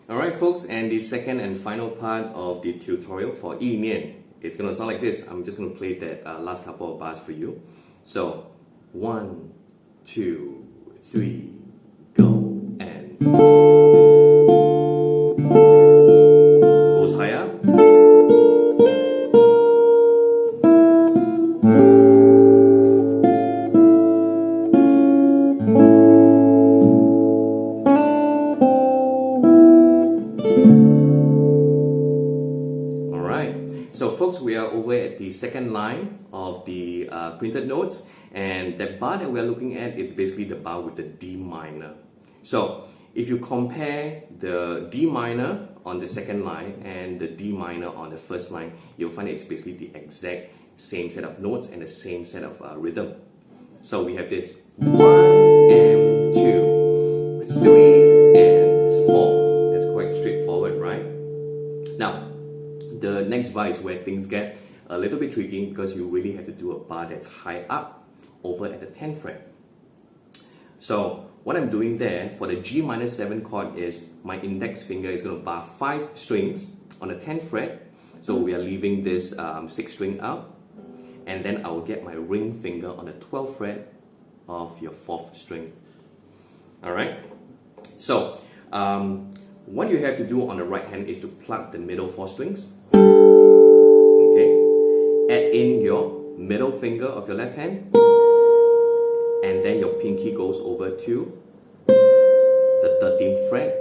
Alright folks, and the second and final part of the tutorial for Nian. It's gonna sound like this. I'm just gonna play that last couple of bars for you. So, 1, 2, 3, go, and goes higher. So folks, we are over at the second line of the printed notes, and that bar that we are looking at, it's basically the bar with the D minor. So if you compare the D minor on the second line and the D minor on the first line, you'll find it's basically the exact same set of notes and the same set of rhythm. So we have this 1 and 2, 3 and 4. That's quite straightforward, right? Now, the next bar is where things get a little bit tricky because you really have to do a bar that's high up over at the 10th fret. So what I'm doing there for the G minor 7 chord is my index finger is going to bar 5 strings on the 10th fret. So we are leaving this 6th string out, and then I will get my ring finger on the 12th fret of your 4th string. Alright, so what you have to do on the right hand is to plug the middle 4 strings. Okay, add in your middle finger of your left hand, and then your pinky goes over to the 13th fret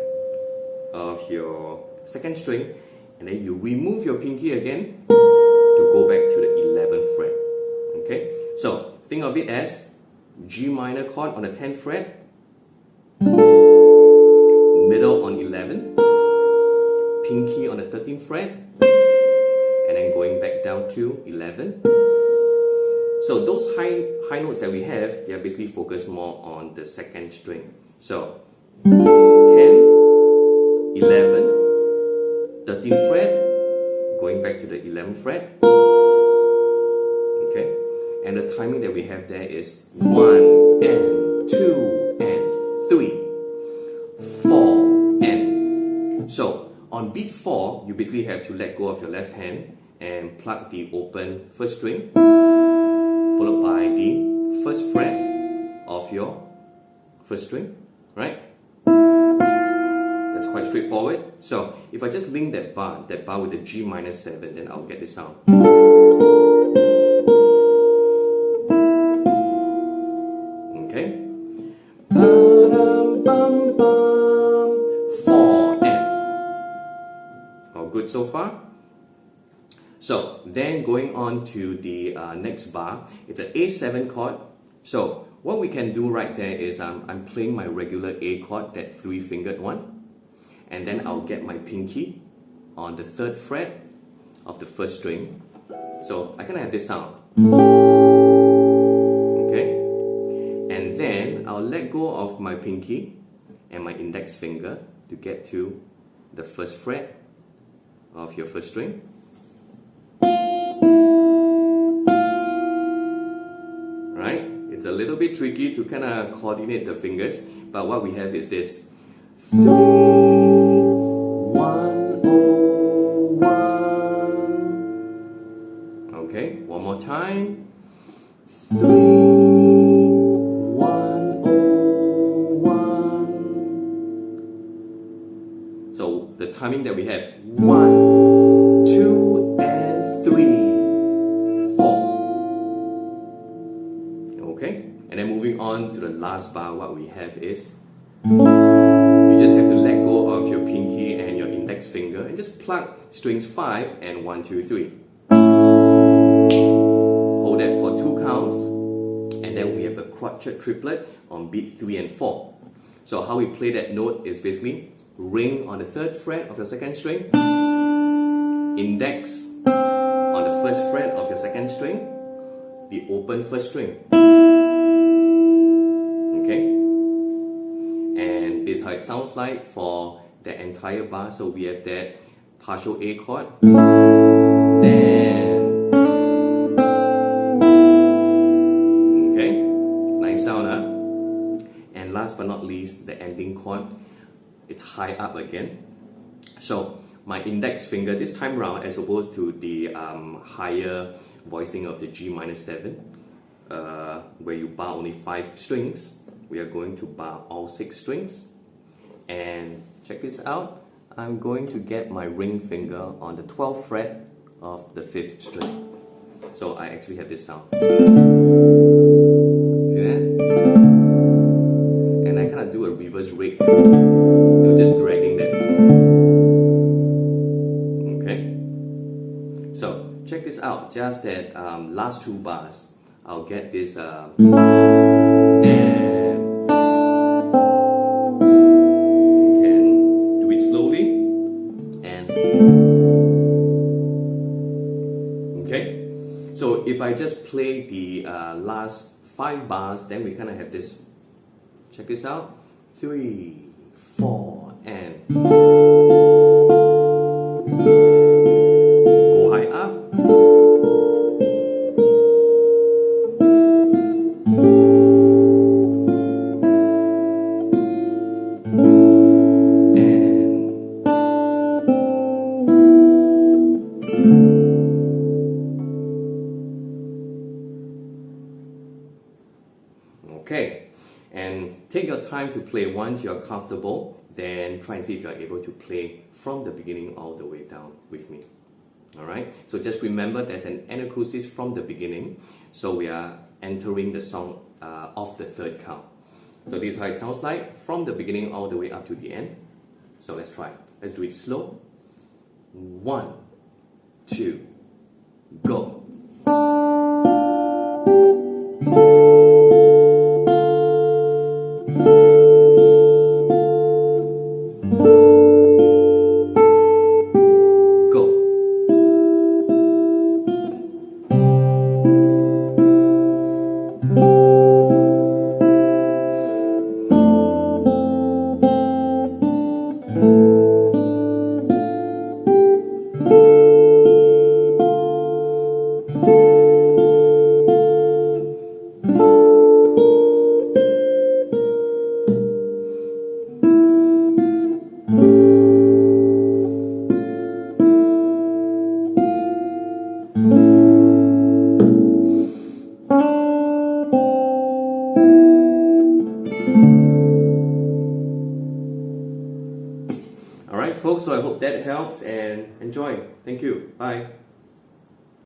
of your 2nd string, and then you remove your pinky again to go back to the 11th fret. Okay, so think of it as G minor chord on the 10th fret, middle on 11, pinky on the 13th fret, and then going back down to 11. So those high notes that we have, they are basically focused more on the 2nd string. So 10, 11, 13th fret, going back to the 11th fret. Okay, and the timing that we have there is 1 and 2 and 3, 4 and. So on beat 4, you basically have to let go of your left hand and pluck the open 1st string, followed by the 1st fret of your 1st string, right? That's quite straightforward. So if I just link that bar with the G minor 7, then I'll get this sound. Okay. 4 and. All good so far? So then going on to the next bar, it's an A7 chord. So what we can do right there is I'm playing my regular A chord, that 3-fingered one, and then I'll get my pinky on the 3rd fret of the 1st string. So I kind of have this sound. Okay, and then I'll let go of my pinky and my index finger to get to the 1st fret of your 1st string. Right? It's a little bit tricky to kind of coordinate the fingers, but what we have is this 3, 1, 0, 1. Okay, one more time. 3, 1, 0, 1. So the timing that we have 1, 2, and 3. Okay, and then moving on to the last bar, what we have is you just have to let go of your pinky and your index finger and just pluck strings 5 and 1, 2, 3. Hold that for 2 counts, and then we have a crotchet triplet on beat 3 and 4. So how we play that note is basically ring on the 3rd fret of your 2nd string, index on the 1st fret of your 2nd string, the open 1st string. Okay, and this is how it sounds like for the entire bar. So we have that partial A chord, then okay, nice sound, huh? And last but not least, the ending chord, it's high up again. So my index finger this time round, as opposed to the higher voicing of the G minor 7, where you bar only 5 strings, we are going to bar all 6 strings. And check this out, I'm going to get my ring finger on the 12th fret of the 5th string. So I actually have this sound. See that? And I kind of do a reverse rate. I'm just dragging that. Okay? So check this out, just that last 2 bars, I'll get this so if I just play the last 5 bars, then we kind of have this. Check this out. 3, 4, and go high up. Okay, and take your time to play. Once you're comfortable, then try and see if you're able to play from the beginning all the way down with me. Alright, so just remember there's an anacrusis from the beginning, so we are entering the song off the 3rd count. So this is how it sounds like from the beginning all the way up to the end. So let's try. Let's do it slow. 1, 2, go. Alright folks, so I hope that helps and enjoy. Thank you. Bye.